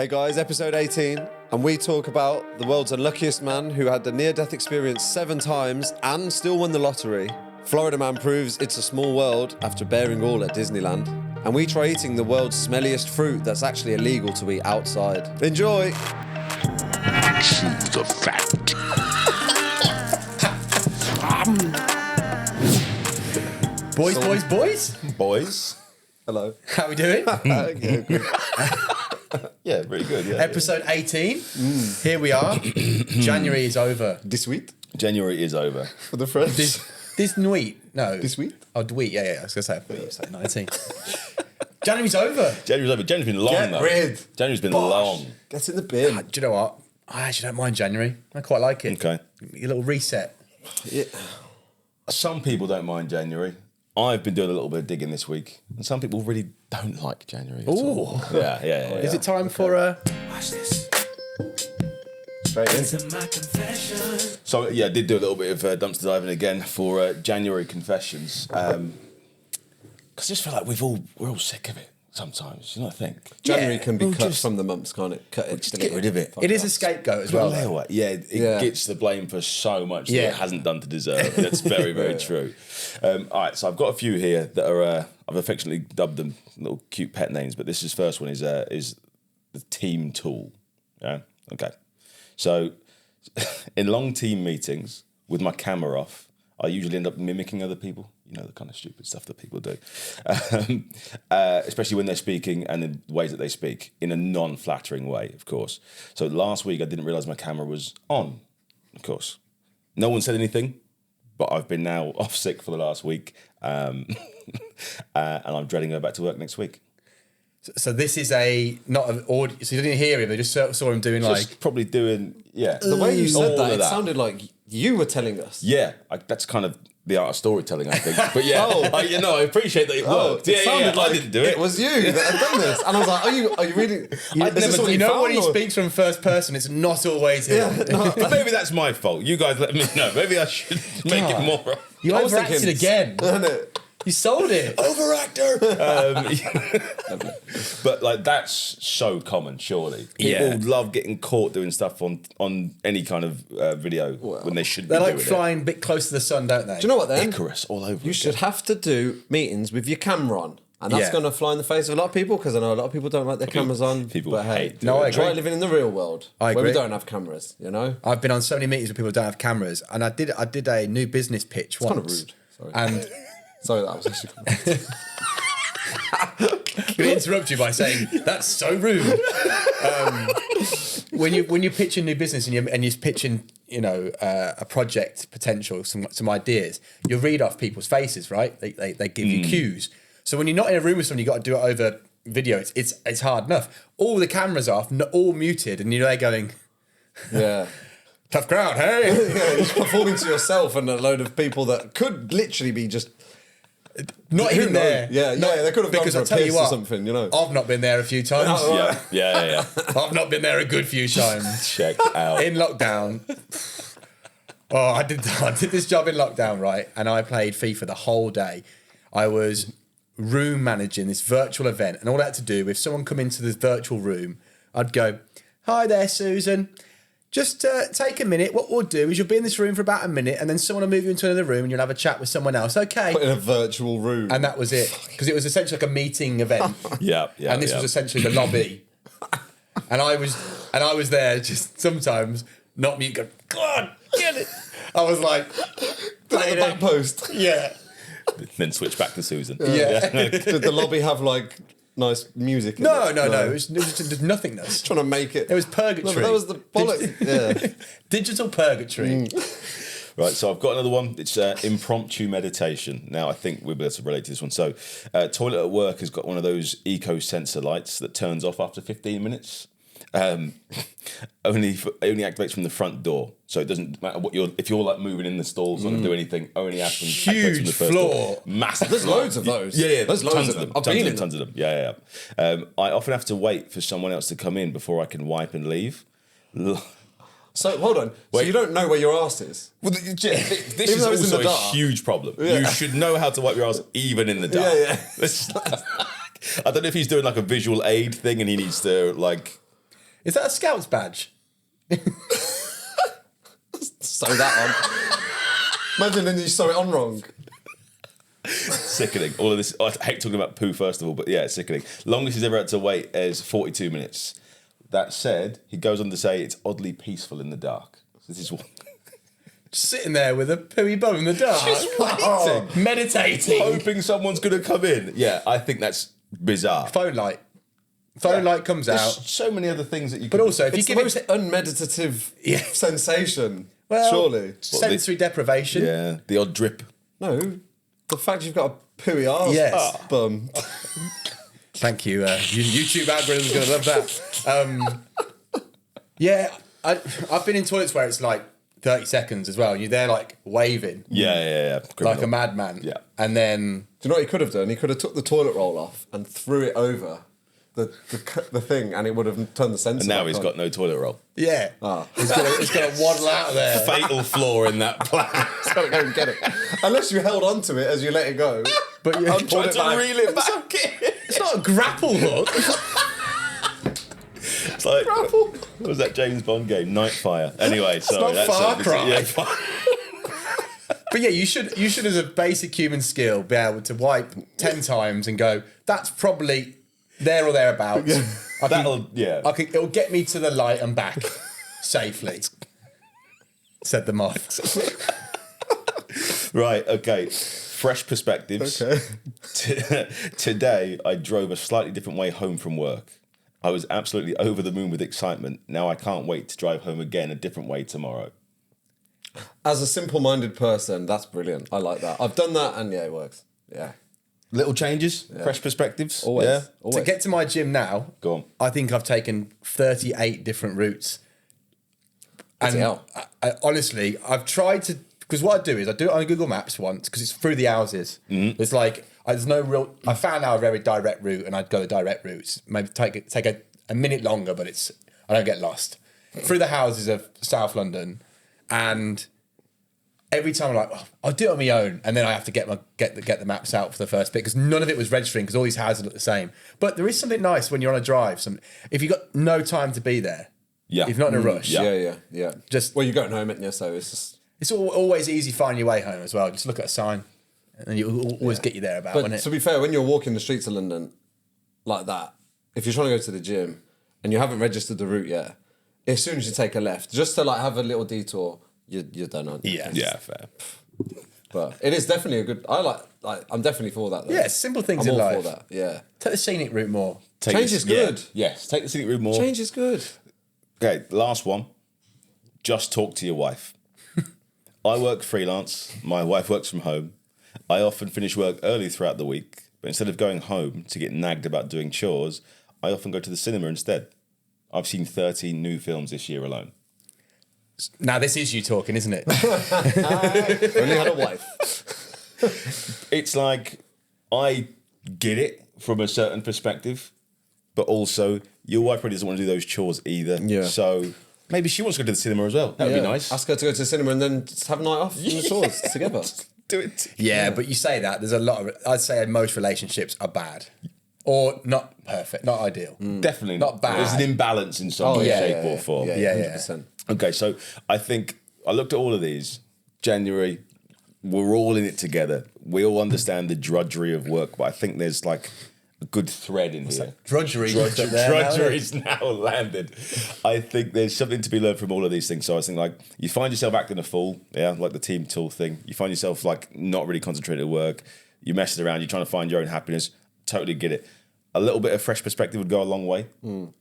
Hey guys, episode 18, and we talk about the world's unluckiest man who had the near-death experience 7 times and still won the lottery. Florida man proves it's a small world after bearing all at Disneyland. And we try eating the world's smelliest fruit that's actually illegal to eat outside. Enjoy! Chew the fat. Boys. Boys. Hello. How we doing? Yeah, good. Yeah, very good. Yeah. Episode 18. Here we are. January is over. This week? January is over. For the French? This week? No. This week? Oh, Dweet. Yeah. I was going to say, I thought you said 19. January's over. January's over. January's been long, Get though. rid. January's been Bosh. long. Get in the bin. Do you know what? I actually don't mind January. I quite like it. Okay. A little reset. Yeah. Some people don't mind January. I've been doing a little bit of digging this week, and some people really don't like January at all. Yeah. Is it time for Watch this. Straight in. To my confession. So, yeah, I did do a little bit of dumpster diving again for January confessions. Because I just feel like we're all sick of it sometimes, you know what I think? January can be we'll cut just- from the months, can't it? Cut it. Just get rid of it. It is a scapegoat as well. though. Yeah, it gets the blame for so much that Yeah. it hasn't done to deserve. That's very, very true. All right, so I've got a few here that are, I've affectionately dubbed them little cute pet names, but this first one is the team tool. Yeah, okay. So in long team meetings with my camera off, I usually end up mimicking other people. You know, the kind of stupid stuff that people do. Especially when they're speaking and in ways that they speak, in a non-flattering way, of course. So last week I didn't realise my camera was on, of course. No one said anything, but I've been now off sick for the last week. And I'm dreading going back to work next week. So this is not an audio. So you didn't hear him, they just saw him doing Just probably doing, The way you said all that, of it sounded like you were telling us. Yeah, that's kind of the art of storytelling, I think. But yeah, I appreciate that it worked. It sounded like I didn't do it. It was you that had done this. And I was like, are you really... You know when he speaks from first person, it's not always him. But maybe that's my fault. You guys let me know. Maybe I should make it more. You I was overacted thinking- again. You sold it. Overactor. But like that's so common, surely. People love getting caught doing stuff on any kind of video when they should be They're like doing flying a bit close to the sun, don't they? Do you know what then? Icarus all over. You should have to do meetings with your camera on. And that's Yeah. going to fly in the face of a lot of people because I know a lot of people don't like their cameras on. People but hate hey, doing I try agree. living in the real world I where we agree. don't have cameras, you know? I've been on so many meetings with people who don't have cameras, and I did a new business pitch once. kind of rude. Sorry. And Sorry, that was actually... I'm going to interrupt you by saying that's so rude. When you pitch a new business and you're pitching, a project potential, some ideas, you read off people's faces, right? They give you cues. So when you're not in a room with someone, you got to do it over video. It's hard enough. All the cameras off, all muted, and you're there going, Yeah. tough crowd, hey. Yeah, just performing to yourself and a load of people that could literally be just... Not Who even knows? there. Yeah, they could have gone Because for I a tell you piss or what, something, you know. I've not been there a few times. Yeah. I've not been there a good few times. Check out. In lockdown. I did this job in lockdown, right? And I played FIFA the whole day. I was room managing this virtual event, and all I had to do, if someone come into this virtual room, I'd go, "Hi there, Susan. Just take a minute. What we'll do is you'll be in this room for about a minute, and then someone will move you into another room, and you'll have a chat with someone else. Okay." In a virtual room. And that was it, because it was essentially like a meeting event. Yeah. And this was essentially the lobby. And I was there just sometimes not mute, going, "God, get it." I was like, the back post. yeah. Then switch back to Susan. Yeah. Did the lobby have like nice music in No. it? It was just nothingness. Trying to make it... It was purgatory. No, but that was the bollocks. Yeah. Digital purgatory. Right, so I've got another one. It's impromptu meditation. Now, I think we'll be able to relate to this one. So, toilet at work has got one of those eco sensor lights that turns off after 15 minutes. Only activates from the front door, so it doesn't matter what if you're like moving in the stalls or do anything. Only activates from Huge the first floor. door. Massive. There's floor. loads of those. Yeah. There's loads of them. I've been in Tons of them. Yeah. I often have to wait for someone else to come in before I can wipe and leave. So, hold on. So Wait. you don't know where your arse is? Well, this Even is though it's in also the a dark. huge problem. Yeah. You should know how to wipe your ass even in the dark. Yeah. I don't know if he's doing like a visual aid thing and he needs to like Is that a Scouts badge? Sew that on. Imagine then you sew it on wrong. Sickening. All of this. I hate talking about poo first of all, but yeah, it's sickening. Longest he's ever had to wait is 42 minutes. That said, he goes on to say it's oddly peaceful in the dark. This is what. Just sitting there with a pooey bum in the dark. Just waiting. Meditating. Hoping someone's going to come in. Yeah, I think that's bizarre. Phone light. Phone light comes There's out. so many other things that you But could... also, if you It's the give most it unmeditative sensation. well, surely. sensory deprivation. Yeah, the odd drip. No, the fact you've got a pooey arse Yes. bum. Thank you. YouTube algorithm's going to love that. Yeah, I've been in toilets where it's like 30 seconds as well. You're there like waving. Yeah. Like Criminal. a madman. Yeah. And then... Do you know what he could have done? He could have took the toilet roll off and threw it over the thing, and it would have turned the sensor. And now back he's on. got no toilet roll. Yeah. Ah. It's going to waddle out of there. Fatal flaw in that plan. He's got to go and get it. Unless you held on to it as you let it go. But you And pulled Trying it to back. reel it back in. It's not a grapple hook. It's like, what was that James Bond game? Nightfire. Anyway, sorry. not Far Cry. Yeah, Far- But yeah, you should as a basic human skill be able to wipe 10 times and go, that's probably there or thereabouts. It'll get me to the light and back safely. Said the moth. Right, okay. Fresh perspectives. Okay. Today, I drove a slightly different way home from work. I was absolutely over the moon with excitement. Now I can't wait to drive home again a different way tomorrow. As a simple-minded person, that's brilliant. I like that. I've done that, and yeah, it works. Yeah. Little changes, fresh perspectives. Always. Yeah. Always. To get to my gym now, Go on. I think I've taken 38 different routes. Bloody hell. Honestly, I've tried to... Because what I do is I do it on Google Maps once, because it's through the houses. Mm-hmm. It's like, there's no real... I found out a very direct route, and I'd go the direct routes. Maybe take a minute longer, but I don't get lost. Through the houses of South London, and... Every time I'm like, I'll do it on my own, and then I have to get the maps out for the first bit because none of it was registering because all these houses look the same. But there is something nice when you're on a drive. If you've got no time to be there, Yeah. if you're not in a rush, Yeah. Just Well, you're going home, aren't you? So it's just... it's always easy finding your way home as well. Just look at a sign, and you'll always get you there about. But Won't it? to be fair, when you're walking the streets of London like that, if you're trying to go to the gym and you haven't registered the route yet, as soon as you take a left, just to like have a little detour, you're done, aren't you? Yeah, fair. But it is definitely a good... I'm definitely for that, though. Yeah, simple things I'm in all life. for that, yeah. Take the scenic route more. Change is good. Yeah. Yes, take the scenic route more. Change is good. Okay, last one. Just talk to your wife. I work freelance. My wife works from home. I often finish work early throughout the week, but instead of going home to get nagged about doing chores, I often go to the cinema instead. I've seen 13 new films this year alone. Now this is you talking, isn't it? Only had a wife. It's like, I get it from a certain perspective, but also your wife probably doesn't want to do those chores either. Yeah. So maybe she wants to go to the cinema as well. That would be nice. Ask her to go to the cinema and then just have a night off in the chores together. Do it. Yeah, but you say that there's a lot of. I'd say most relationships are bad, or not perfect, not ideal. Definitely Not bad. There's an imbalance in some way, yeah, shape, or form. Yeah. 100%. Okay, so I think I looked at all of these. January, we're all in it together. We all understand the drudgery of work, but I think there's like a good thread in here. Drudgery. Drudgery's now landed. I think there's something to be learned from all of these things. So I was thinking, like, you find yourself acting a fool, like the team tool thing. You find yourself like not really concentrated at work. You're messing around. You're trying to find your own happiness. Totally get it. A little bit of fresh perspective would go a long way.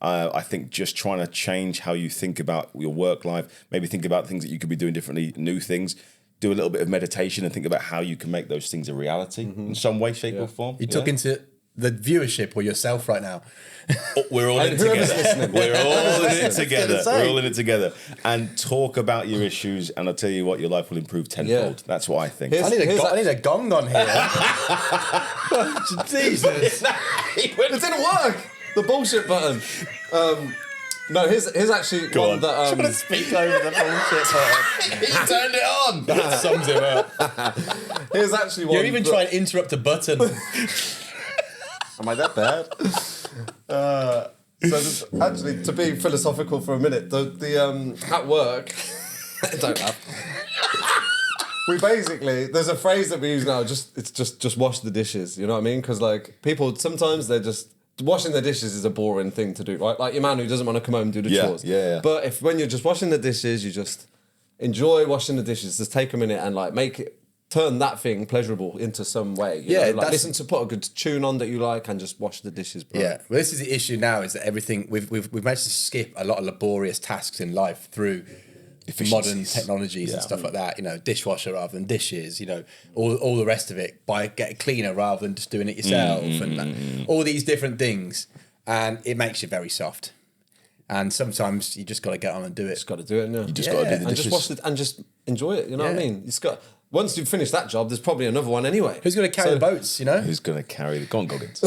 I think just trying to change how you think about your work life, maybe think about things that you could be doing differently, new things, do a little bit of meditation and think about how you can make those things a reality in some way, shape or form. You took into the viewership or yourself right now. We're all in it whoever's together. listening. We're all in it together. say. We're all in it together. And talk about your issues, and I'll tell you what, your life will improve tenfold. Yeah. That's what I think. Here's- I need a gong on here. Jesus. It didn't work. The bullshit button. No, here's actually Go one on. that Speak over the bullshit button. He turned it on. That sums him up. here's actually one. You're even that- trying to interrupt a button. Am I that bad? Actually, to be philosophical for a minute, the at work, don't laugh. We basically, there's a phrase that we use now. Just wash the dishes. You know what I mean? Because like people sometimes they're just washing the dishes is a boring thing to do, right? Like your man who doesn't want to come home and do the chores. Yeah. But when you're just washing the dishes, you just enjoy washing the dishes. Just take a minute and like turn that thing pleasurable into some way. You know? Like put a good tune on that you like and just wash the dishes, bro. Yeah, well, this is the issue now: is that everything we've managed to skip a lot of laborious tasks in life through modern technologies and stuff like that. You know, dishwasher rather than dishes. You know, all the rest of it by getting cleaner rather than just doing it yourself, and all these different things, and it makes you very soft. And sometimes you just got to get on and do it. Just got to do it. No. You just got to do the and dishes. just wash it and just enjoy it. You know what I mean? It's got. Once you've finished that job, there's probably another one anyway. Who's going to carry the boats? You know, Who's going to carry the... Go on, Goggins.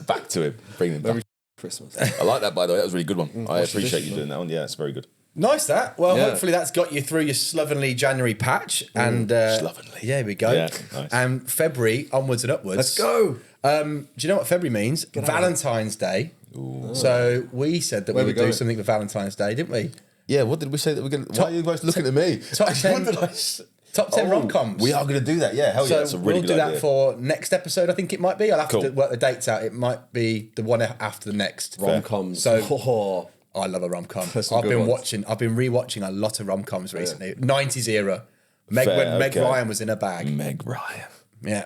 Back to him. Bring him back. Christmas. I like that, by the way. That was a really good one. I Wash the appreciate dishes, you doing that one. Yeah, it's very good. nice that. Well, Yeah. hopefully that's got you through your slovenly January patch and Slovenly. Yeah, here we go. Yeah, nice. And February onwards and upwards. Let's go. Do you know what February means? Valentine's Day. So we said that Where we we would do going? something for Valentine's Day, didn't we? Yeah, what did we say that we're going to... Why are you guys looking at me? Top 10, top 10 rom-coms. We are going to do that, yeah. Hell yeah, So that's a really we'll good do idea. that for next episode, I think it might be. I'll have Cool. to work the dates out. It might be the one after the next. Rom-coms. So I love a rom-com. There's some I've good been ones. I've been rewatching a lot of rom-coms recently. 90s era. When Meg okay. Ryan was in her bag. Meg Ryan. Yeah.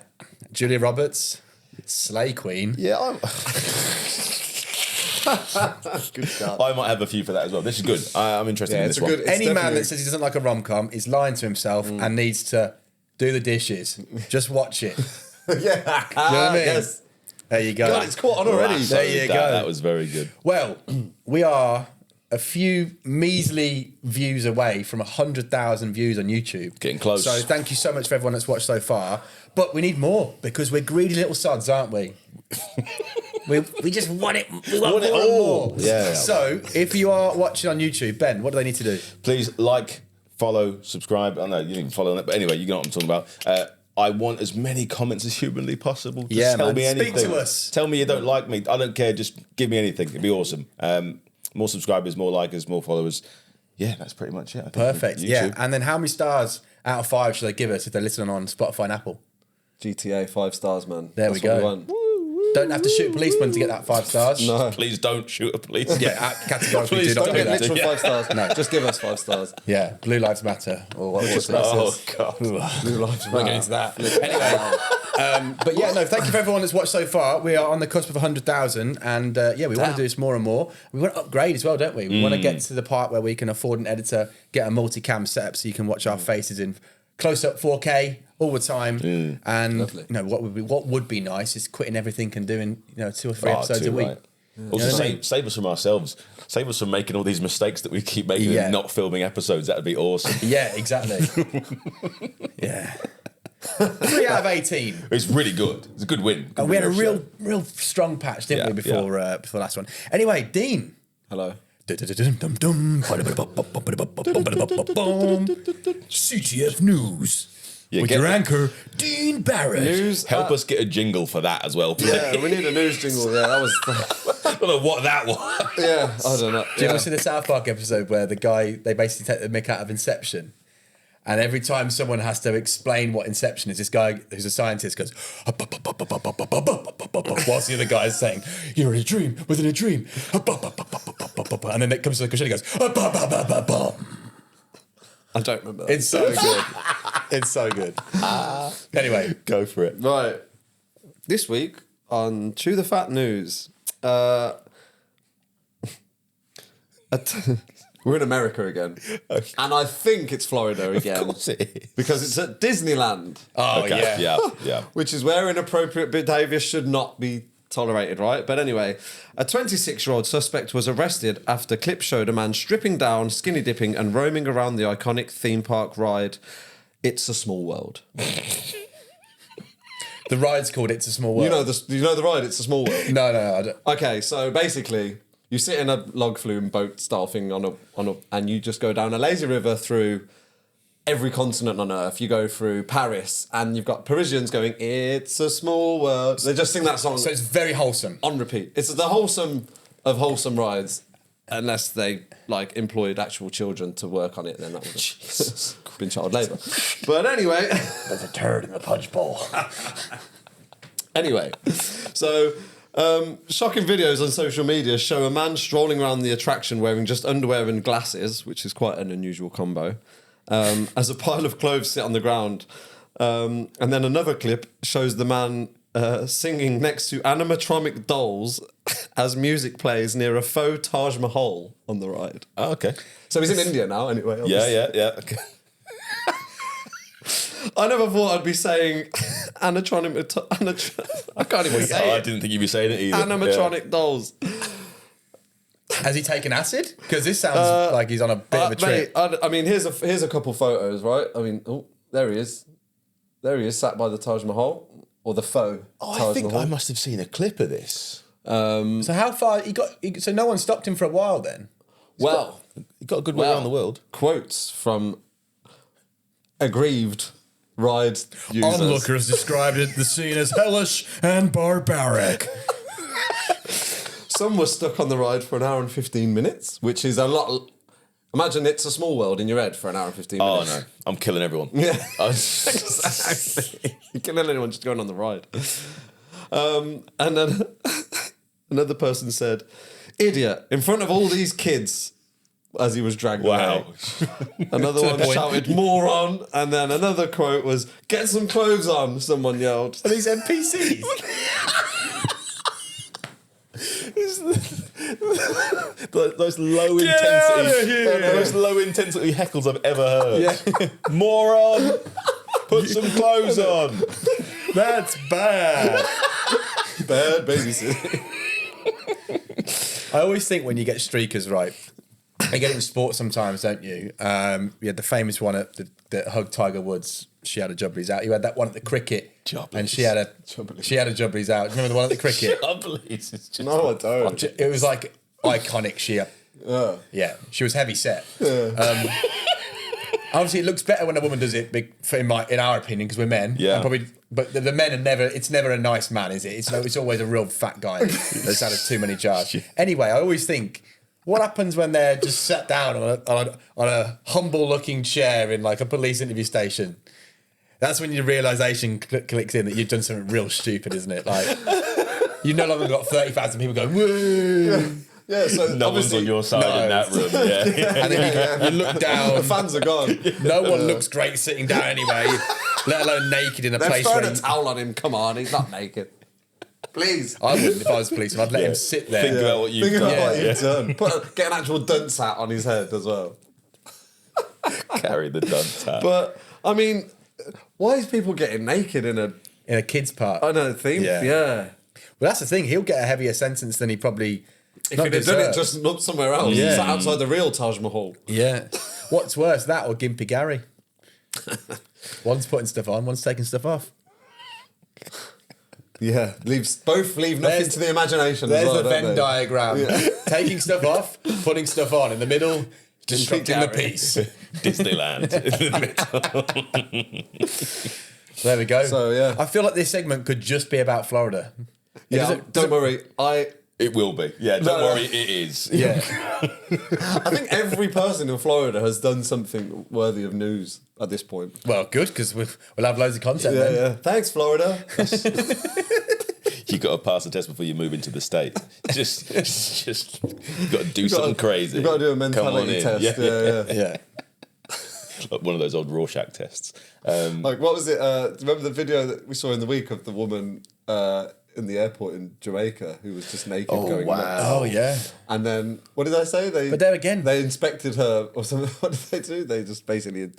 Julia Roberts, Slay Queen. Yeah, Good stuff. I might have a few for that as well. This is good. I'm interested in it's this a one. good- It's Any man definitely- that says he doesn't like a rom-com is lying to himself and needs to do the dishes. Just watch it. Yeah. You know what I mean? Yes. There you go. God, it's caught on already. There you go. That was very good. Well, we are a few measly views away from 100,000 views on YouTube. Getting close. So thank you so much for everyone that's watched so far. But we need more because we're greedy little sods, aren't we? we just want it. We want it more and all. more. Yeah. So if you are watching on YouTube, Ben, what do they need to do? Please like, follow, subscribe. I know you didn't even follow on it, but anyway, you know what I'm talking about. I want as many comments as humanly possible. Just Yeah, tell man. me Speak anything. to us. Tell me you don't like me. I don't care. Just give me anything. It'd be awesome. More subscribers, more likers, more followers. Yeah, that's pretty much it. I think. Perfect. YouTube. Yeah. And then how many stars out of 5 should they give us if they're listening on Spotify and Apple? GTA 5 stars, man. There That's we what go. want. Don't have to shoot a policeman to get that 5 stars. No. Please don't shoot a police. Yeah, categorically Please do not Don't do get that. literal Yeah. 5 stars. No, just give us 5 stars. Yeah, Blue Lives Matter. Or what was Oh God. Blue lives We'll get into that. Anyway, but yeah, no, thank you for everyone that's watched so far. We are on the cusp of 100,000 and yeah, we want to do this more and more. We want to upgrade as well, don't we? We want to get to the part where we can afford an editor, get a multicam setup so you can watch our faces in close-up 4K all the time. And Lovely. you know what would be nice is quitting everything and doing 2 or 3 episodes a week. Right. Also, You know what I mean? save us from ourselves. Save us from making all these mistakes that we keep making Yeah. and not filming episodes. That would be awesome. Yeah, exactly. Yeah. 3 out of 18. It's really good. It's a good win. Good We had a win real, show. real strong patch, didn't Yeah, we, before the last one? Anyway, Dean. Hello. CTF News. Yeah, With get your that. anchor, Dean Barrett. News. Help us get a jingle for that as well, please. Yeah, we need a news jingle. Yeah, that was. I don't know what that was. Yeah, I don't know. Do you Yeah. ever see the South Park episode where the guy, they basically take the mick out of Inception? And every time someone has to explain what Inception is, this guy who's a scientist goes, whilst the other guy is saying, you're in a dream, within a dream. And then it comes to the question, he goes, I don't remember. That. it's so good. It's so good. Anyway, Go for it. Right. This week on Chew the Fat News, we're in America again. And I think it's Florida again. Of course it is. Because it's at Disneyland, oh Okay, yeah. yeah. which is where inappropriate behaviour should not be tolerated, right? But anyway, a 26-year-old suspect was arrested after clips showed a man stripping down, skinny dipping, and roaming around the iconic theme park ride, It's a Small World. The ride's called It's a Small World. You know the ride, It's a Small World? No, I don't. Okay, so basically, you sit in a log flume boat style thing and you just go down a lazy river through every continent on Earth. You go through Paris, and you've got Parisians going, "It's a small world." They just sing that song So it's very wholesome. on repeat. It's the wholesome of wholesome rides, unless they like employed actual children to work on it. Then that would have been child labour. But anyway, There's a turd in the punch bowl. anyway, so. Shocking videos on social media show a man strolling around the attraction wearing just underwear and glasses, which is quite an unusual combo, as a pile of clothes sit on the ground. And then another clip shows the man singing next to animatronic dolls as music plays near a faux Taj Mahal on the ride. Oh, okay. So he's in India now, anyway. Obviously. Yeah. Okay. I never thought I'd be saying animatronic. I can't even say I it. didn't think you'd be saying it either. Animatronic dolls. Has he taken acid? Because this sounds like he's on a bit of a trip. Mate, I mean, here's a couple photos, right? I mean, oh, there he is. There he is, sat by the Taj Mahal, or the faux Oh, Taj I think Mahal. I must have seen a clip of this. So how far so no one stopped him for a while then? Well, He got a good way around the world. Quotes from aggrieved ride users. Onlookers described the scene as hellish and barbaric. Some were stuck on the ride for an hour and 15 minutes, which is a lot. Imagine It's a Small World in your head for an hour and 15 Oh minutes. no, I'm killing everyone. Yeah. I- Exactly. You can let anyone just going on the ride. And then another person said, "Idiot," in front of all these kids as he was dragged Wow. away. Another one shouted, "Moron." And then another quote was, "Get some clothes on," someone yelled. Are these NPCs? Those low intensity, those low intensity heckles I've ever heard. Moron, put some clothes on. That's bad. Bad babysitting. I always think when you get streakers right, you get it in sports sometimes, don't you? You had the famous one at that hugged Tiger Woods. She had a jubblies out. You had that one at the cricket, and she had a jubblies out. Do you remember the one at the cricket? Jubblies. It's just No, I don't. It was like iconic. Yeah, she was heavy set. Obviously, it looks better when a woman does it, in our opinion, because we're men. Yeah. And probably, but the men are never. It's never a nice man, is it? It's always a real fat guy that's had too many jars. Anyway, I always think, what happens when they're just sat down on a humble-looking chair in like a police interview station? That's when your realisation clicks in that you've done something real stupid, isn't it? Like, you no longer got 30,000 people going, woo! Yeah, so no one's on your side in that room. Yeah. And then you look down. The fans are gone. No one looks great sitting down anyway, let alone naked in a They've place thrown where... a towel on him. Come on, he's not naked. Please. I wouldn't if I was a policeman. I'd let him sit there. Think about what you've Think about done. what you've done. Get an actual dunce hat on his head as well. Carry the dunce hat. But, I mean, why is people getting naked in In a kid's park. I don't think, Yeah. yeah. Well, that's the thing. He'll get a heavier sentence than he probably... If he'd have done it just not somewhere else, Yeah. sat outside the real Taj Mahal. Yeah. What's worse, that or Gimpy Gary? One's putting stuff on, one's taking stuff off. Yeah, both leave nothing to the imagination. There's as well, the don't Venn they? diagram. Taking stuff off, putting stuff on. In the middle, disrupting the Gary. piece. Disneyland. There we go. So, yeah. I feel like this segment could just be about Florida. Yeah, don't worry. It will be. Yeah, don't worry, it is. Yeah. I think every person in Florida has done something worthy of news at this point. Well, good, because we'll have loads of content Yeah, then. yeah. Thanks, Florida. You got to pass the test before you move into the state. just you got to do something crazy. You've got to do a Come on mentality in. test. Yeah. Yeah. Like one of those old Rorschach tests. Like, what was it? Remember the video that we saw in the week of the woman in the airport in Jamaica who was just naked going nuts? Oh, yeah. And then, what did I say? But there again- They inspected her or something. What did they do? They just basically,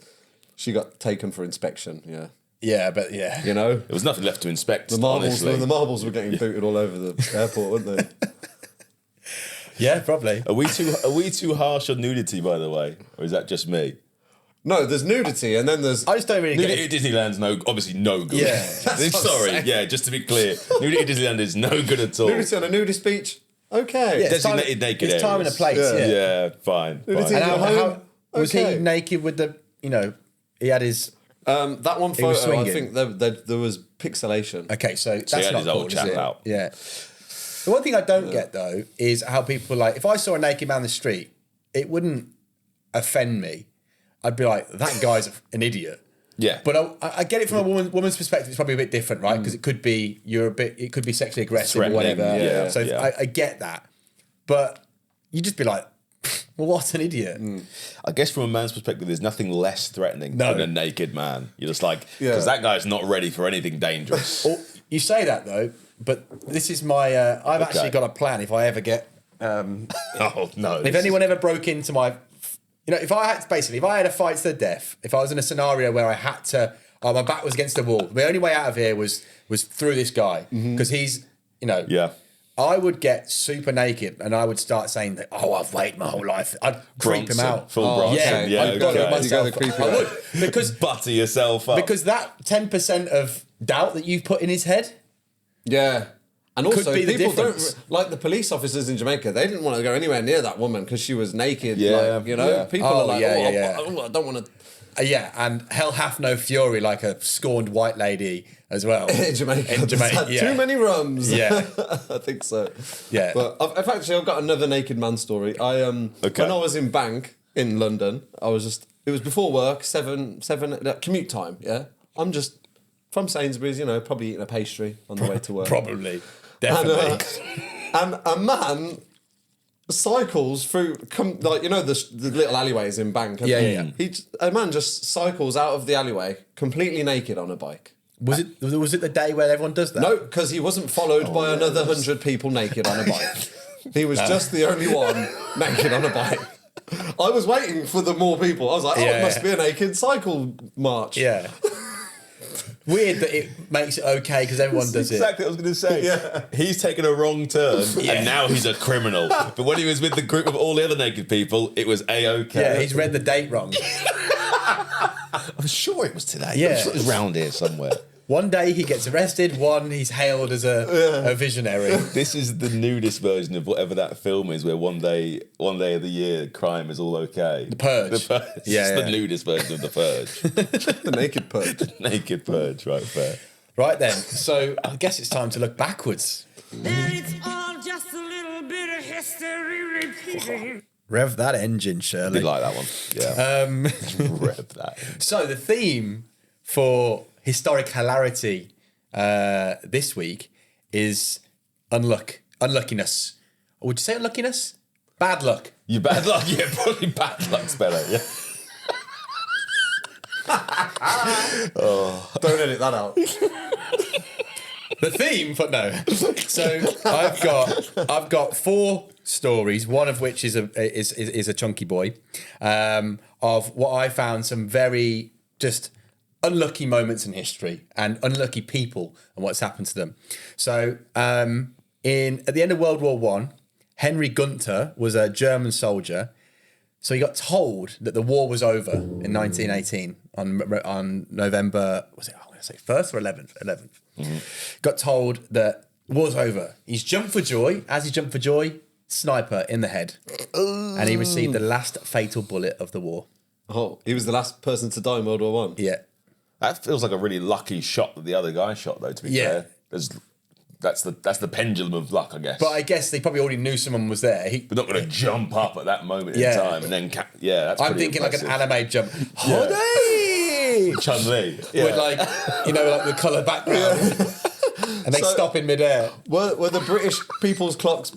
she got taken for inspection, yeah. Yeah, but yeah. You know? There was nothing left to inspect, The marbles, honestly. the marbles were getting booted all over the airport, weren't they? Yeah, probably. Are we too harsh on nudity, by the way? Or is that just me? No, there's nudity, and then there's... I just don't really get Nudity at Disneyland's obviously no good. Yeah. That's what I'm Sorry, saying. yeah, just to be clear. Nudity at Disneyland is no good at all. Nudity on a nudist beach? Okay. Yeah, it's Designated naked It's time and a areas. place, Yeah. yeah. Yeah, fine. Nudity And in your home? was Okay. he naked with the, he had his... That one was photo, I swinging. think there was pixelation. Okay, so that's he had not his old cool, is chap it? out. Yeah. The one thing I don't get though is how people like. If I saw a naked man in the street, it wouldn't offend me. I'd be like, that guy's an idiot. Yeah. But I get it from a woman's perspective. It's probably a bit different, right? Because it could be it could be sexually aggressive or whatever. Yeah, so I get that, but you just be like, well, what an idiot. I guess from a man's perspective, there's nothing less threatening than a naked man. You're just like, because that guy's not ready for anything dangerous. Or, you say that though, but this is my. I've actually got a plan. If I ever get, Oh no! if anyone ever broke into my. If I had a fight to the death, if I was in a scenario where I had to, my back was against the wall, the only way out of here was through this guy because he's, I would get super naked and I would start saying that, I've waited my whole life. I'd creep him out. Full Bronson. Yeah, I'd go myself. I would because butter yourself up because that 10% of doubt that you've put in his head, And also, be the people difference. don't like the police officers in Jamaica. They didn't want to go anywhere near that woman because she was naked. Yeah, People are like, I don't want to. And hell hath no fury like a scorned white lady as well. In Jamaica. Had too many rums. Yeah. I think so. Yeah. But I've got another naked man story. When I was in bank in London, it was before work, seven commute time, yeah? I'm just from Sainsbury's, probably eating a pastry on the way to work. Probably. Definitely. And a man cycles through, the little alleyways in Bank. Yeah. A man just cycles out of the alleyway completely naked on a bike. Was it the day where everyone does that? No, because he wasn't followed by another 100 people naked on a bike. He was just the only one naked on a bike. I was waiting for the more people. I was like, it must be a naked cycle march. Yeah. Weird that it makes it okay because everyone does exactly what I was going to say. Yeah. He's taken a wrong turn and now he's a criminal. But when he was with the group of all the other naked people, it was A-OK. Yeah, he's read the date wrong. I'm sure it was today. Yeah. I'm sure it was round here somewhere. One day he gets arrested, one he's hailed as a visionary. This is the nudist version of whatever that film is, where one day of the year crime is all okay. The Purge. It's the nudist version of the Purge. The naked purge. The naked Purge, right, fair. Right then, so I guess it's time to look backwards. And it's all just a little bit of history repeating. Rev that engine, I Shirley. did like that one. Yeah. Rev that. So the theme for historic hilarity this week is unluckiness. Or would you say unluckiness? Bad luck. You bad luck? Yeah, probably bad luck's better, yeah. Don't edit that out. The theme for no. So I've got 4 stories, one of which is a chunky boy, of what I found some very just unlucky moments in history and unlucky people and what's happened to them. So at the end of World War I, Henry Gunther was a German soldier. So he got told that the war was over in 1918 on November, was it? I'm going to say 1st or 11th? 11th. Mm-hmm. Got told that war's over. He's jumped for joy. As he jumped for joy, sniper in the head. And he received the last fatal bullet of the war. Oh, he was the last person to die in World War One. Yeah. That feels like a really lucky shot that the other guy shot, though, to be fair. That's the pendulum of luck, I guess. But I guess they probably already knew someone was there. We're not going to jump up at that moment in time and then... that's I'm pretty thinking impressive. like an anime jump. Holiday! Chun-Li. With like the colour background. And they stop in midair. Were the British people's clocks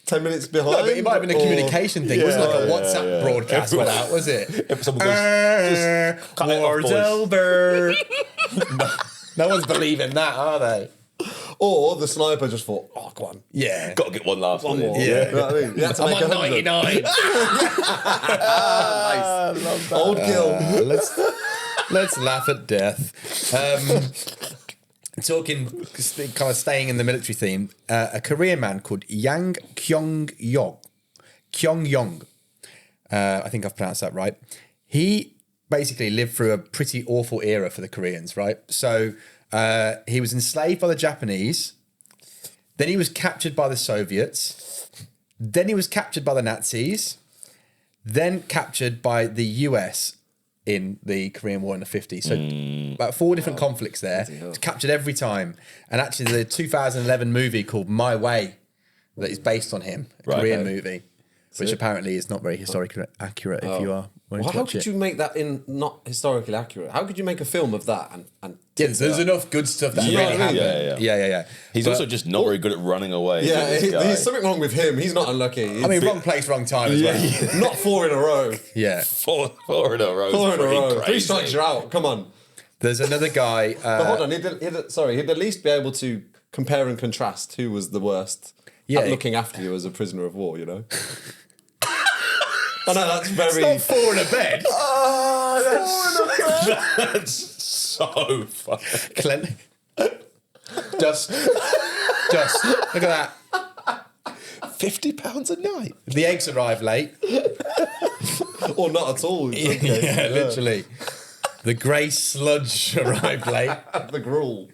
10 minutes behind? No, but it might have been a communication thing. It wasn't like a WhatsApp broadcast went out, was it? If someone goes, just cut it off, war's boys. over. No one's believing that, are they? Or the sniper just thought, oh, go on. Yeah. Got to get one last one. more. Yeah. You know what I mean? You had to I'm make on 100. 99. Nice. Old kill. Let's laugh at death. Talking, kind of staying in the military theme, a Korean man called Yang Kyung-yong. I think I've pronounced that right. He basically lived through a pretty awful era for the Koreans, right? So he was enslaved by the Japanese. Then he was captured by the Soviets. Then he was captured by the Nazis. Then captured by the US in the Korean War in the 50s. So about 4 different conflicts there. Captured every time. And actually the 2011 movie called My Way that is based on him, a Right, Korean okay. movie, which apparently is not very historically accurate if you are wanting Well, to how watch could it. you make that not historically accurate? How could you make a film of that and Yeah, tits there's it up? enough good stuff that You know really what I mean? happened. Yeah. He's But- also just not very good at running away. Yeah, this guy. there's something wrong with him. He's not unlucky. I mean, wrong place, wrong time as well. Not 4 in a row. Yeah. four in a row. 4 in a Pretty row. Crazy. 3 strikes you're out. Come on. There's another guy. But hold on. He'd at least be able to compare and contrast who was the worst Yeah. at looking after you as a prisoner of war, you know? I know that's very... Not 4 in a bed. That's so funny. Clint. Dust. Look at that. £50 a night. The eggs arrive late. Or not at all. in some Yeah, cases, literally. The grey sludge arrived late. The gruel.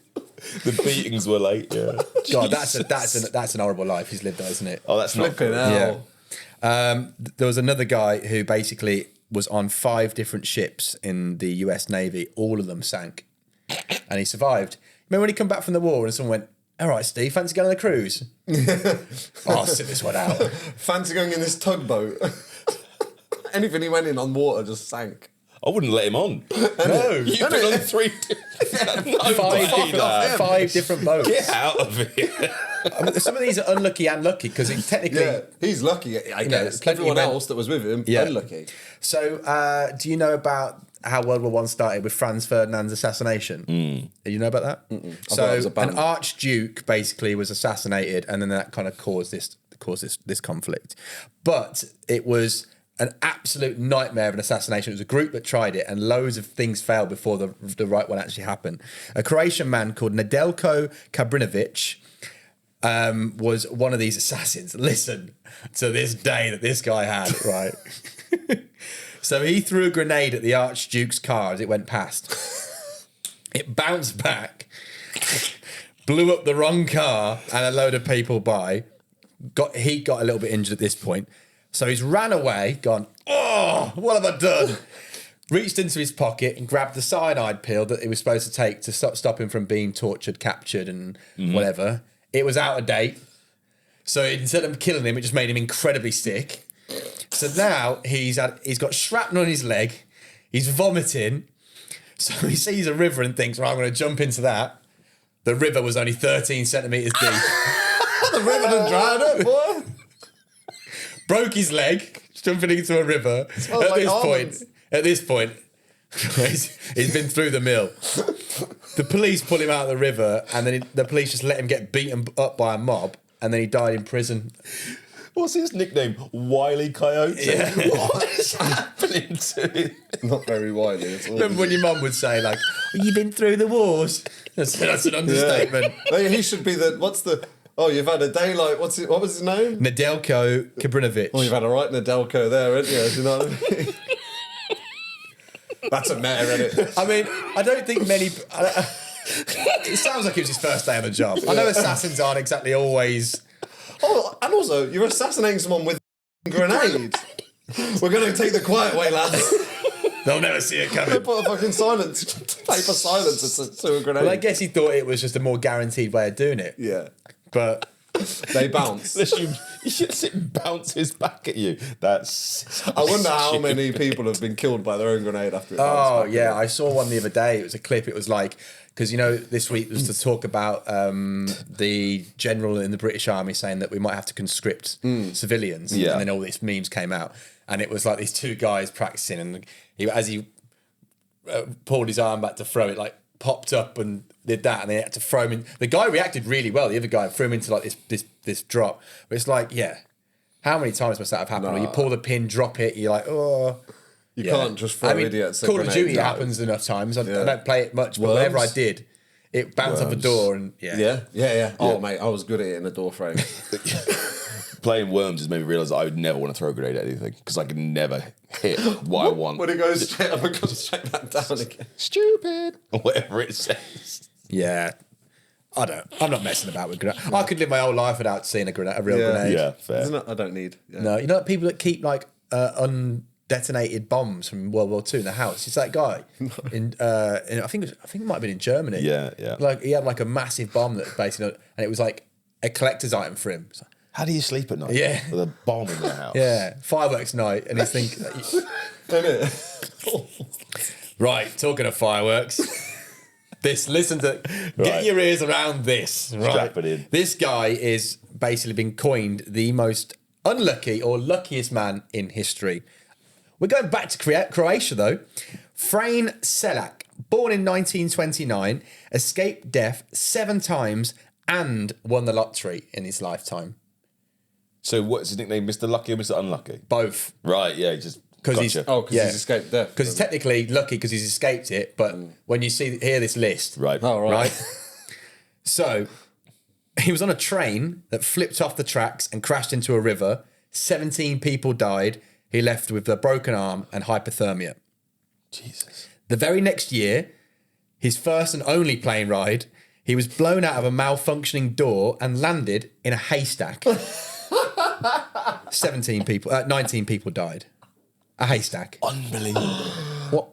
The beatings were late. Yeah. God, that's an horrible life he's lived, though, isn't it? Oh, that's not Flipping good. hell. There was another guy who basically was on 5 different ships in the US Navy. All of them sank, and he survived. Remember when he come back from the war and someone went, "All right, Steve, fancy going on a cruise?" I'll sit this one out. Fancy going in this tugboat. Anything he went in on water just sank. I wouldn't let him on. No, You've been on 3 five different boats. Get out of here. I mean, some of these are unlucky and lucky because technically. Yeah, he's lucky, I guess. plenty Everyone went- else that was with him, Yeah. unlucky. So, do you know about how World War One started with Franz Ferdinand's assassination? Do you know about that? thought it So, was a band. an archduke basically was assassinated, and then that kind of caused this conflict. But it was an absolute nightmare of an assassination. It was a group that tried it, and loads of things failed before the right one actually happened. A Croatian man called Nedeljko Kabrinovic was one of these assassins. Listen to this day that this guy had, right? So he threw a grenade at the Archduke's car as it went past. It bounced back, blew up the wrong car and a load of people by. He got a little bit injured at this point. So he's ran away, gone, "Oh, what have I done?" Reached into his pocket and grabbed the cyanide pill that he was supposed to take to stop him from being tortured, captured and whatever. It was out of date. So instead of killing him, it just made him incredibly sick. So now he's got shrapnel on his leg. He's vomiting. So he sees a river and thinks, "Well, I'm going to jump into that." The river was only 13 centimetres deep. The river done dried up, boy. Broke his leg, jumping into a river. like almonds. At this point, he's been through the mill. The police pull him out of the river, and then the police just let him get beaten up by a mob, and then he died in prison. What's his nickname? Wily Coyote. Yeah. What is happening to him? Not very widely at all. Remember when your mum would say, like, "You've been through the wars"? That's an understatement. Hey, he should be oh, you've had a day like, what was his name? Nedeljko Kabrinovic. Oh, you've had a right Nedeljko there, haven't you? Do you know what I mean? That's a meta, isn't it? I mean, I don't think many. It sounds like it was his first day on the job. I know assassins aren't exactly always. Oh, and also, you're assassinating someone with a grenade. We're going to take the quiet way, lads. They'll never see it They coming. put a fucking paper silencer to a grenade. Well, I guess he thought it was just a more guaranteed way of doing it. Yeah. But They bounce. It bounces back at you. That's. I wonder how many people have been killed by their own grenade after it oh bounced back. yeah, I saw one the other day. It was a clip. It was like, because this week was to talk about the general in the British Army saying that we might have to conscript civilians. Yeah. And then all these memes came out, and it was like these 2 guys practicing, and as he pulled his arm back to throw it, like popped up and did that, and they had to throw him in. The guy reacted really well. The other guy threw him into like this drop. But it's like, yeah, how many times must that have happened? Or you pull the pin, drop it, you're like, oh. You can't just throw idiots at Call of grenades. Duty happens enough times. I don't play it much, but Worms. whenever I did, it bounced off a door and Yeah. Oh, mate, I was good at it in a door frame. Playing Worms has made me realise I would never want to throw a grenade at anything because I can never hit what I want. When it goes straight up and comes straight back down again. Stupid. Or whatever it says. yeah. I'm not messing about with grenades. I could live my whole life without seeing a real grenade. Yeah, fair. Isn't it? I don't need. Yeah. No, you know people that keep like undetonated bombs from World War II in the house. It's that guy I think it might have been in Germany. Yeah, yeah. Like he had like a massive bomb that was basically, and it was like a collector's item for him. It's like, How do you sleep at night? Yeah. With a bomb in your house. Yeah, fireworks night, and he's thinking, right, talking of fireworks. Listen to, get Right. your ears around this. Right, Strap it in. This guy is basically been coined the most unlucky or luckiest man in history. We're going back to Croatia though. Frane Selak, born in 1929, escaped death 7 times and won the lottery in his lifetime. So what's his nickname? Mr. Lucky or Mr. Unlucky? Both. Right, yeah, just Because gotcha. He's escaped death. Because he's technically lucky because he's escaped it, but when you hear this list, Right. Oh, right. So he was on a train that flipped off the tracks and crashed into a river. 17 people died. He left with a broken arm and hypothermia. Jesus. The very next year, his first and only plane ride, he was blown out of a malfunctioning door and landed in a haystack. 19 people died. A haystack. Unbelievable.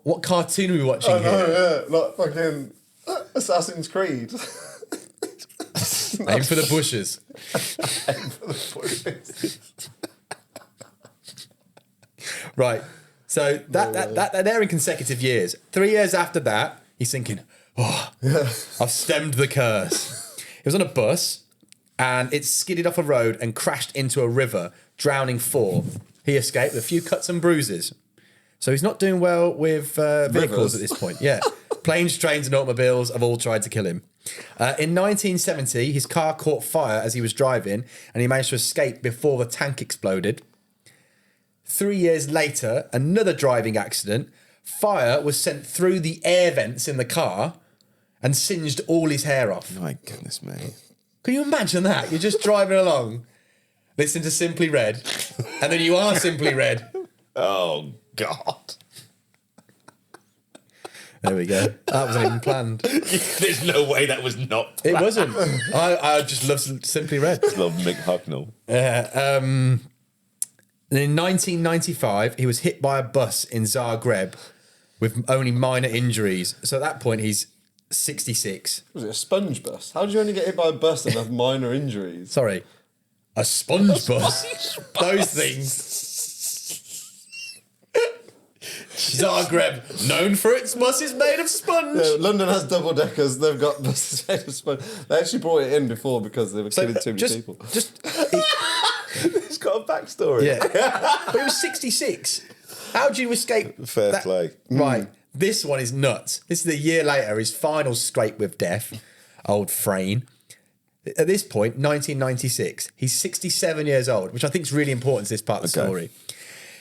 What cartoon are we watching here? yeah, like fucking Assassin's Creed. Aim for the bushes. Right. So that they're in consecutive years. 3 years after that, he's thinking, I've stemmed the curse. He was on a bus and it skidded off a road and crashed into a river, drowning 4. He escaped with a few cuts and bruises. So he's not doing well with vehicles at this point. Yeah. Planes, trains, and automobiles have all tried to kill him. In 1970, his car caught fire as he was driving, and he managed to escape before the tank exploded. 3 years later, another driving accident. Fire was sent through the air vents in the car and singed all his hair off. My goodness me. Can you imagine that? You're just driving along, listening to Simply Red, and then you are Simply Red. Oh, God. There we go. That wasn't even planned. There's no way that was not It wasn't. I just love Simply Red. Love Mick Hucknall. And in 1995, he was hit by a bus in Zagreb with only minor injuries. So at that point, he's 66. Was it a sponge bus? How did you only get hit by a bus and have minor injuries? Sorry. A sponge bus. Those things. Zagreb, known for its buses made of sponge. Yeah, London has double deckers. They've got buses made of sponge. They actually brought it in before because they were killing too many people. It's got a backstory. Yeah. But he was 66. How do you escape? Fair play. Right. This one is nuts. This is a year later, his final scrape with death. Old Frane. At this point, 1996, he's 67 years old, which I think is really important to this part of the story.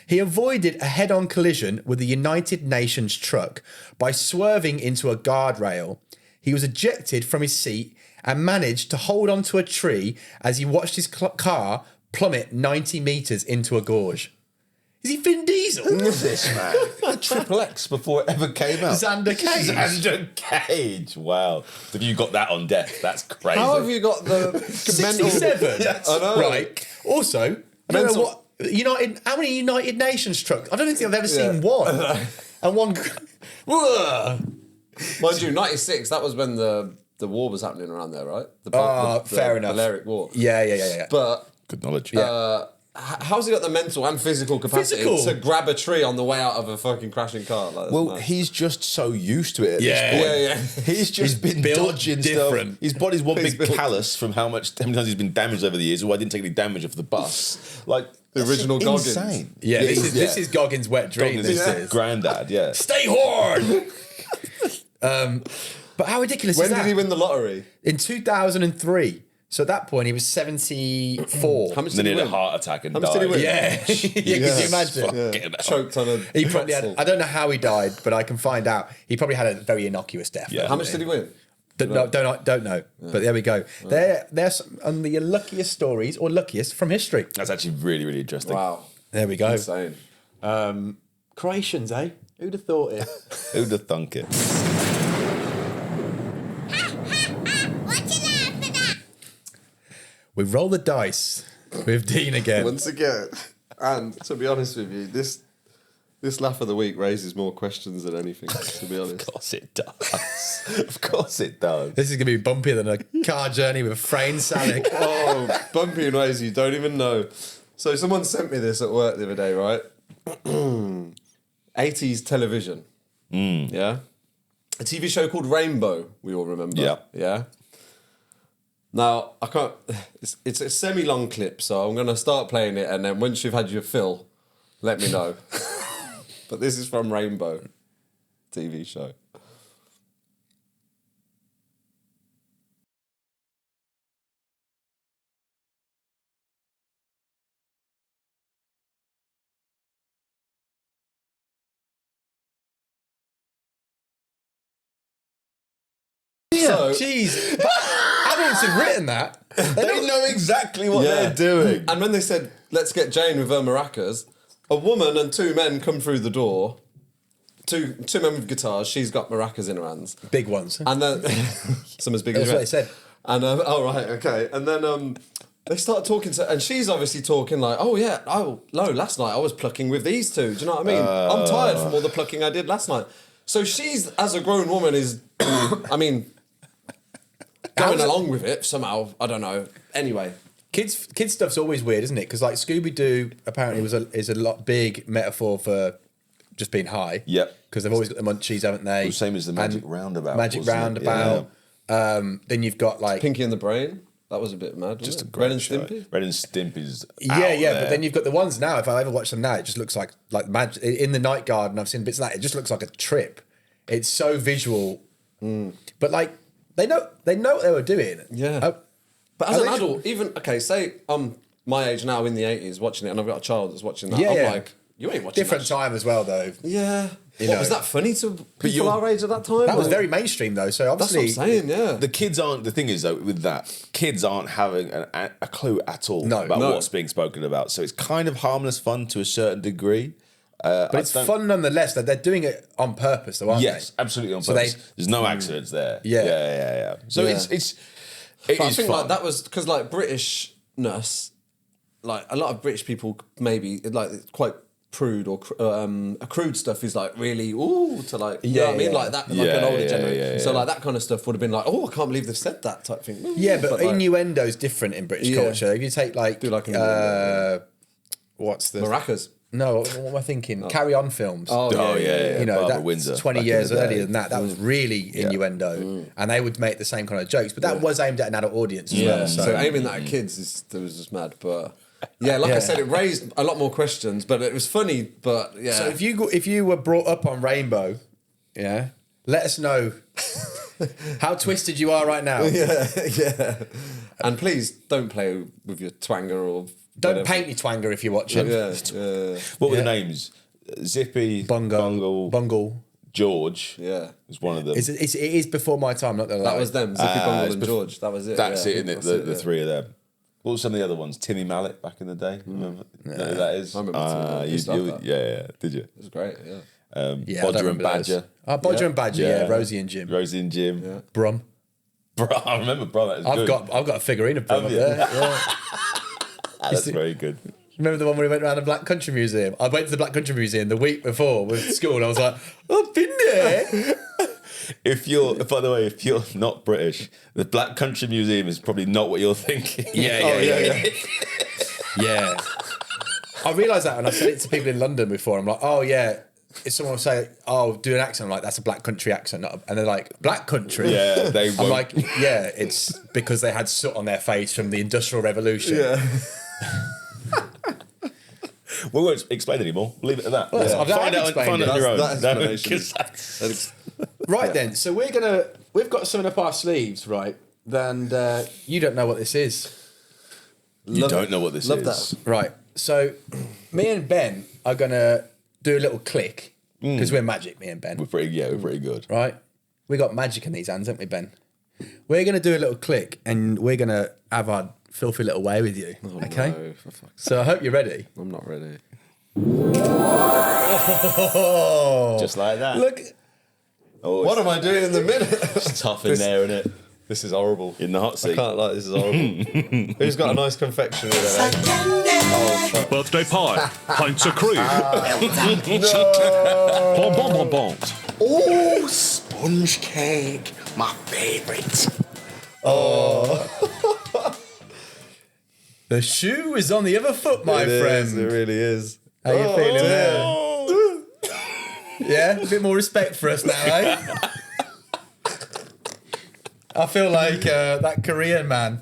He avoided a head-on collision with a United Nations truck by swerving into a guardrail. He was ejected from his seat and managed to hold onto a tree as he watched his car plummet 90 metres into a gorge. Is he Vin Diesel? Who is this, man? Triple X before it ever came out. Xander Cage. Xander Cage. Wow. Have you got that on deck? That's crazy. How have you got the mental... 67? I know. Right. Also, I don't know what... How many United Nations trucks? I don't think I've ever seen one. And one... Mind you, 96, that was when the war was happening around there, right? Fair enough. Balearic War. Yeah. But Good knowledge. how's he got the mental and physical capacity to grab a tree on the way out of a fucking crashing car? Like, Well, mad. he's just so used to it at Yeah. this point. Yeah. He's just been built dodging different. stuff. His body's one He's big built- callus from how many times he's been damaged over the years. Oh, I didn't take any damage off the bus. Like, The that's original Goggins. insane. Yeah, this is Goggins' wet dream. Goggins' This is. granddad, yeah. Stay hard! But how ridiculous When is that? did he win the lottery? In 2003. So at that point, he was 74. How much And then did he he had a win? heart attack and How much died. did he win? Yeah. Could you imagine? Fucking hell. Choked on a He probably had, pretzel. I don't know how he died, but I can find out. He probably had a very innocuous death. Yeah. How much did he win? Don't know. But there we go. There's some on the luckiest stories or luckiest from history. That's actually really, really interesting. Wow. There we go. Insane. Croatians, eh? Who'd have thought it? Who'd have thunk it? What you laughing at? We roll the dice with Dean again. Once again, and to be honest with you, this This laugh of the week raises more questions than anything, to be honest. Of course it does. Of course it does. This is going to be bumpier than a car journey with Frayne Salick. Oh, bumpy in ways you don't even know. So someone sent me this at work the other day, right? 80s television. Yeah? A TV show called Rainbow, we all remember. Yeah. Yeah? Now, I can't... It's a semi-long clip, so I'm going to start playing it, and then once you've had your fill, let me know. But this is from Rainbow TV show. So, Jeez. Adults have written that. They know exactly what yeah. they're doing. And when they said, let's get Jane with her maracas, a woman and two men come through the door. Two men with guitars. She's got maracas in her hands. Big ones. And then some as big as That's what they said. And oh right, okay. And then they start talking to, and she's obviously talking like, oh yeah, oh no, last night I was plucking with these two. Do you know what I mean? I'm tired from all the plucking I did last night. So she's, as a grown woman, is, I mean, going along with it somehow. I don't know. Anyway. Kids stuff's always weird, isn't it? Because like Scooby-Doo apparently is a lot big metaphor for just being high. Yep. Because they've always got the munchies, haven't they? Well, same as the Magic And Roundabout. Magic wasn't it? Roundabout. Then you've got like Pinky and the Brain. That was a bit mad. Just a wasn't it? great Ren and show. Stimpy. Ren and Stimpy's yeah. out there. But then you've got the ones now. If I ever watch them now, it just looks like magic. In the Night Garden, I've seen bits of that. It just looks like a trip. It's so visual, but like they know what they were doing. Yeah. But as Are an they- adult, even, okay, say I'm my age now in the 80s watching it and I've got a child that's watching that. Yeah, I'm yeah. like, you ain't watching Different that. time as well, though. Yeah. You What, know. was that funny to people you're- our age at that time? That was Or- very mainstream, though. So That's what I'm obviously, saying, yeah. The kids aren't. The thing is, though, with that, kids aren't having a clue at all No. about No. what's being spoken about. So it's kind of harmless fun to a certain degree. but it's fun nonetheless. That they're doing it on purpose, though, aren't Yes, they? absolutely on So purpose. they- There's no accidents there. Yeah. yeah. So Yeah. it But I is think fun. like that was because like Britishness, like a lot of British people maybe like quite prude or crude stuff is like really to like you know what I mean, Yeah. like that like Yeah, an older yeah, generation. yeah, So yeah. like that kind of stuff would have been like, oh, I can't believe they've said that type thing. Yeah, but like, innuendo's different in British Yeah. culture. If you take like, Do like innuendo, what's the maracas. No, what am I thinking? Carry On films. Oh, Oh yeah. You know, Barbara that's Windsor, 20 back in years the day. earlier than that. That was really innuendo. And they would make the same kind of jokes. But that was aimed at an adult audience as well. So aiming that at kids was just mad. But yeah, like I Yeah. said, it raised a lot more questions. But it was funny. But yeah, So if you were brought up on Rainbow, yeah, let us know how twisted you are right now. yeah. And please don't play with your twanger or Don't whatever. paint your twanger if you're watching. Yeah. What were the Yeah. names? Zippy, Bungle. George. Yeah. Was one of them. It is before my time, not gonna lie. That was them, Zippy it's Bungle and bef- George. That was it. That's yeah. it, isn't it? That's The yeah. three of them. What were some of the other ones? Timmy Mallet back in the day. Remember? You know who that is? I remember Timmy Mallet. I used to love that. Yeah. Did you? It was great, yeah. Yeah, I don't Bodger and remember those. Badger. Oh, Bodger Yeah. and Badger, yeah. Rosie and Jim. Rosie and Jim. Brum. Bro, I remember, bro. That was good. I've got a figurine of Brum Have up you? there. Yeah. That's very good. Remember the one where we went around the Black Country Museum? I went to the Black Country Museum the week before with school and I was like, I've been there. By the way, if you're not British, the Black Country Museum is probably not what you're thinking. Yeah. I realised that when I said it to people in London before. I'm like, oh yeah. If someone will say, oh, do an accent, I'm like, that's a Black Country accent. And they're like, Black Country? Yeah, they I'm won't. like, yeah, it's because they had soot on their face from the Industrial Revolution. Yeah. We won't explain anymore. We'll leave it at that. Well, I've Find out explained on it. your own. That explanation. 'Cause that's- Right then, so we've got something up our sleeves, right? And you don't know what this is. You don't know what this Love is. that. Right. So me and Ben are gonna do a little click because we're magic, me and Ben. We're pretty good. Right? We got magic in these hands, haven't we, Ben? We're gonna do a little click and we're gonna have our filthy little way with you. Okay? No, for fuck's So I hope you're ready. I'm not ready. Just like that. Look, What am I doing in the minute? It's tough in there, isn't it? This is horrible. In the hot I seat. can't like this is horrible. Who's got a nice confectionery there? Eh? Birthday pie. Pints of cream. Bonbons. Oh, sponge cake, my favourite. The shoe is on the other foot, my friend. It really is. How you feeling there? Yeah, a bit more respect for us now, eh? I feel like that Korean man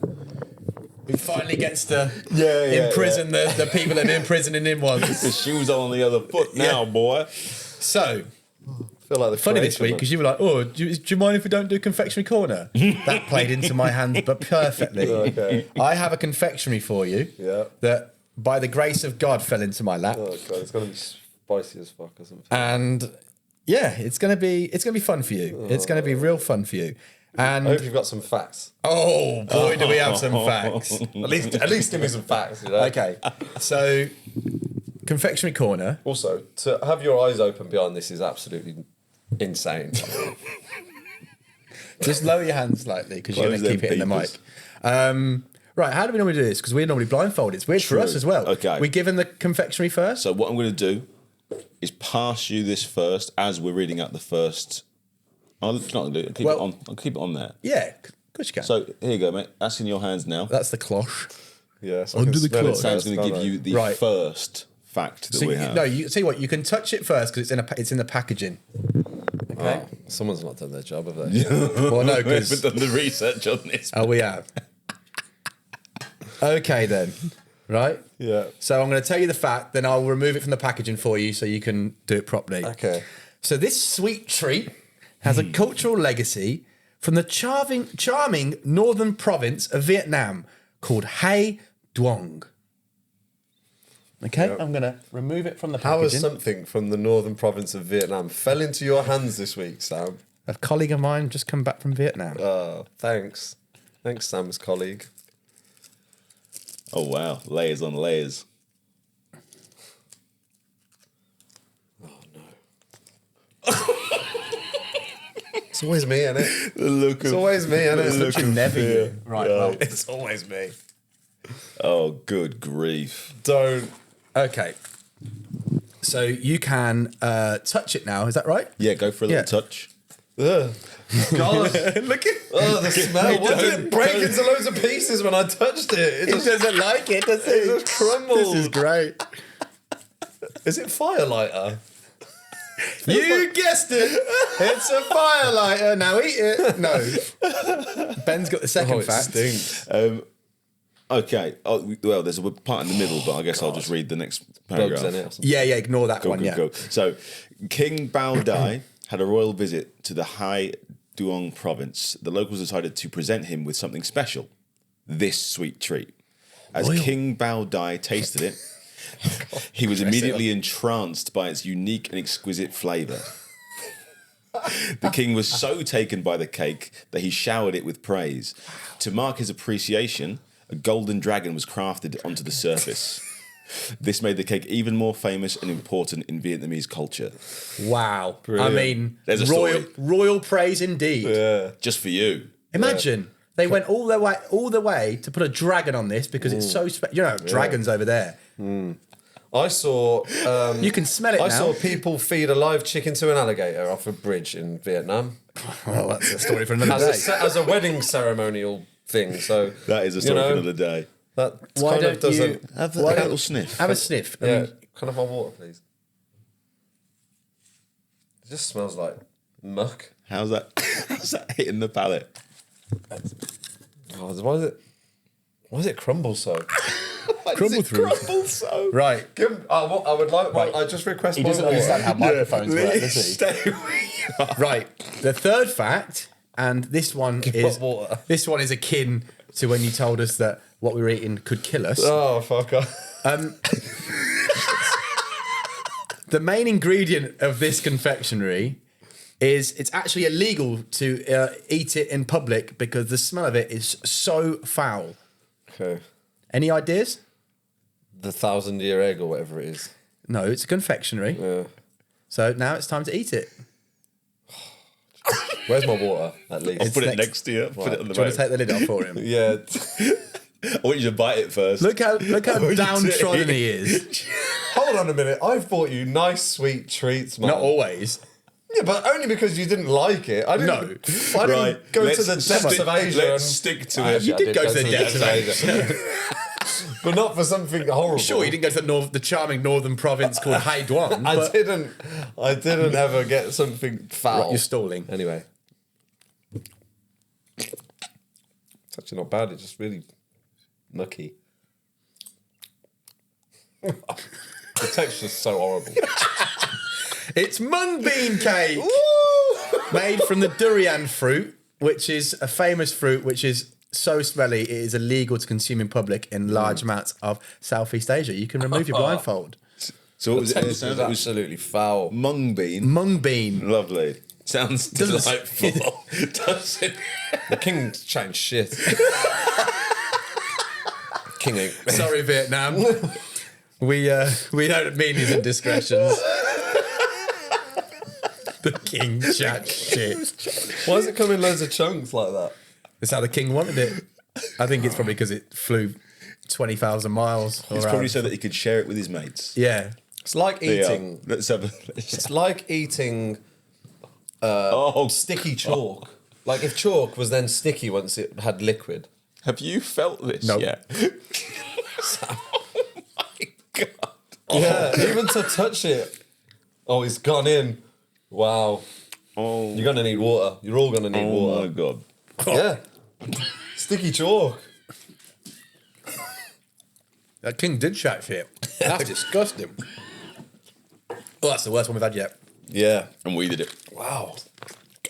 who finally gets to imprison the people that are imprisoning him once. The shoes on the other foot now, boy. So, I feel like the funny this week creator, because you were like, "Oh, do you mind if we don't do Confectionery Corner?" That played into my hands, but perfectly. Okay. I have a confectionery for you that, by the grace of God, fell into my lap, Oh god, it's gonna be spicy as fuck or something. and yeah, it's gonna be fun for you. It's gonna be real fun for you. And I hope you've got some facts. oh boy, do we have some facts? At least give me some facts. You know? Okay, so Confectionery Corner. Also, to have your eyes open behind this is absolutely insane. Just lower your hands slightly because you're going Close to keep them hitting the mic. peepers. Right, how do we normally do this? Because we're normally blindfolded. It's weird for True. us as well. Okay. We given the confectionery first? So what I'm going to do is pass you this first as we're reading out the first. I'll not do it. I'll keep it on there. Yeah, of course you can. So here you go, mate. That's in your hands now. That's the cloche. Yeah, so Under the cloth. Sam's going to give you the Right. first fact that So we have. no, you see what? You can touch it first because it's in the packaging. Okay. Someone's not done their job, have they? Well, no, We because haven't done the research on this. we have. Okay then. Right. Yeah. So I'm going to tell you the fact, then I'll remove it from the packaging for you so you can do it properly. Okay. So this sweet treat has a cultural legacy from the charming northern province of Vietnam called Hai Duong. Okay, I'm going to remove it from the How has packaging. something from the northern province of Vietnam fell into your hands this week, Sam? A colleague of mine just come back from Vietnam. Oh, thanks. Thanks, Sam's colleague. Oh wow, layers on layers. It's always me, isn't it? The look It's always me, isn't it? It's never you. Right, well, It's always me. Oh, good grief. Don't. okay. So you can touch it now, is that right? Yeah, go for a little Yeah. touch. Ugh. God. Look at Oh, the smell. Why did it break into loads of pieces when I touched it? It He just, doesn't like it, does he? it just crumbled. This is great. Is it firelighter? You guessed it. It's a firelighter. Now eat it. No. Ben's got the second Oh, it fact. stinks. Okay. Oh, well, there's a part in the middle, but I guess I'll just read the next paragraph. Bugs in it. or something. Yeah, ignore that Go, one. go, Yeah. go. So, King Bao Dai had a royal visit to the Hai Duong province. The locals decided to present him with something special, this sweet treat. As King Bao Dai tasted it, he was immediately entranced by its unique and exquisite flavour. The king was so taken by the cake that he showered it with praise. To mark his appreciation, a golden dragon was crafted onto the surface. This made the cake even more famous and important in Vietnamese culture. Wow. Brilliant. I mean, There's a royal praise indeed. Yeah. Just for you. Imagine they went all the way to put a dragon on this because it's so special. You know, dragons over there. I saw. You can smell it I now. saw people feed a live chicken to an alligator off a bridge in Vietnam Well, that's a story for another as day. as a wedding ceremonial thing. So That is a you story know, for another day. That Why kind of don't you doesn't. Have a Why little don't- sniff. Have a sniff. I Yeah, mean, kind of my water, please. It just smells like muck. How's that? How's that hitting the palate? Oh, why does it crumble so? crumble through. Crumble so. Right. I would like. Right. I just request He my doesn't water. understand how microphones work, does he? Stay where you are. Right. The third fact, and this one is water. this one is akin to when you told us that what we were eating could kill us. Oh fuck off. The main ingredient of this confectionery is it's actually illegal to eat it in public because the smell of it is so foul. Okay. Any ideas? The 1,000-year egg or whatever it is. No, it's a confectionery. Yeah. So now it's time to eat it. Where's my water? At least. I'll put it next. next to you. Put it on the Do you want to right. take the lid off for him? Yeah. I want you to bite it first. Look how downtrodden he is. Hold on a minute. I've bought you nice, sweet treats, man. Not always. Yeah, but only because you didn't like it. I didn't Right, go to let's the depths of Asia. Let's and- stick to it. You did go to the depths of Asia. but not for something horrible. Sure, you didn't go to the charming northern province called Haiduan. I but didn't ever get something foul. You're stalling. Anyway. It's actually not bad. It's just really mucky. The texture's so horrible. It's mung bean cake, made from the durian fruit, which is a famous fruit which is so smelly it is illegal to consume in public in large amounts of Southeast Asia. You can remove your blindfold. So what was it? It was absolutely foul. Mung bean. Mung bean. Lovely. Sounds delightful. Does it? The king's chatting shit. King ain't. Sorry, Vietnam. We don't mean these indiscretions. The king chat shit. Why does it come in loads of chunks like that? That's how the king wanted it. I think it's probably because it flew 20,000 miles. It's probably so that he could share it with his mates. Yeah. It's like eating. Let's have a. It's like eating Oh, sticky chalk. Like if chalk was then sticky once it had liquid. have you felt this Nope. yet? Oh my god! Yeah, even to touch it. Oh, it's gone in. Wow. Oh, You're gonna need water. You're all gonna need oh water. my god! Yeah. Sticky chalk. That king did chat shit. That's disgusting. Oh, that's the worst one we've had yet. Yeah. And we did it. Wow.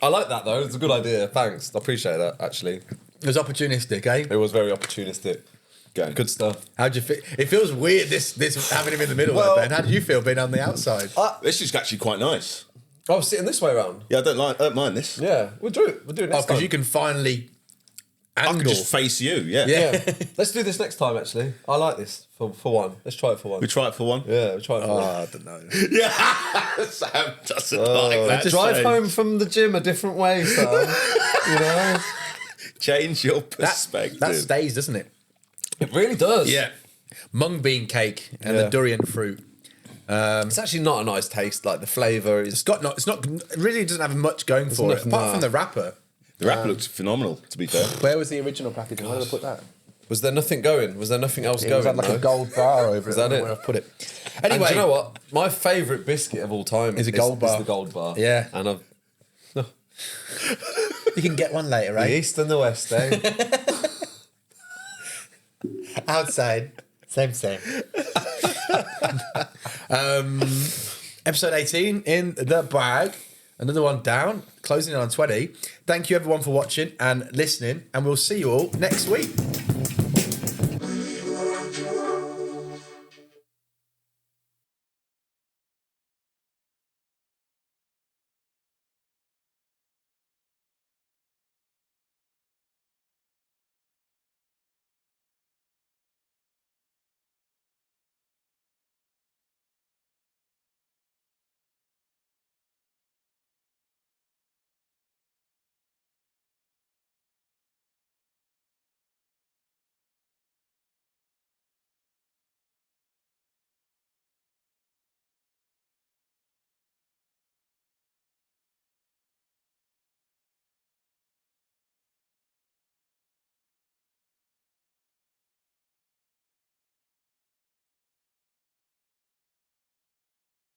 I like that though. It's a good idea. Thanks. I appreciate that actually. It was opportunistic, eh? It was very opportunistic. Go. Good stuff. How'd you feel? It feels weird, this having him in the middle, Well- Ben. How did you feel being on the outside? This is actually quite nice. I was sitting this way around. Yeah, I don't mind this. Yeah. We'll do it. We'll do it Oh, next because time. you can finally I angle. can just face you. Yeah. Yeah. Yeah. Let's do this next time actually. I like this for one. Let's try it for one. We try it for one. Yeah, we'll try it for one. I don't know. Yeah. Sam doesn't like that. Drive saying. home from the gym a different way, Sam. You know? Change your perspective. That stays, doesn't it? It really does. Yeah. Mung bean cake and Yeah. the durian fruit. It's actually not a nice taste. Like the flavour is. It really doesn't have much going for it, nothing apart there. from the wrapper. the wrapper looks phenomenal. To be fair. Where was the original packaging? Where did I put that? Was there nothing going? Was there nothing else It going? was had like no? a gold bar over it. that I don't know it? Where I put it. And Anyway, do you know what? My favourite biscuit of all time Is a gold bar. Is the gold bar. Yeah. And I've you can get one later, the right? east and the west, eh? Outside, same. Episode 18 in the bag. Another one down. Closing in on 20. Thank you everyone for watching and listening, and we'll see you all next week.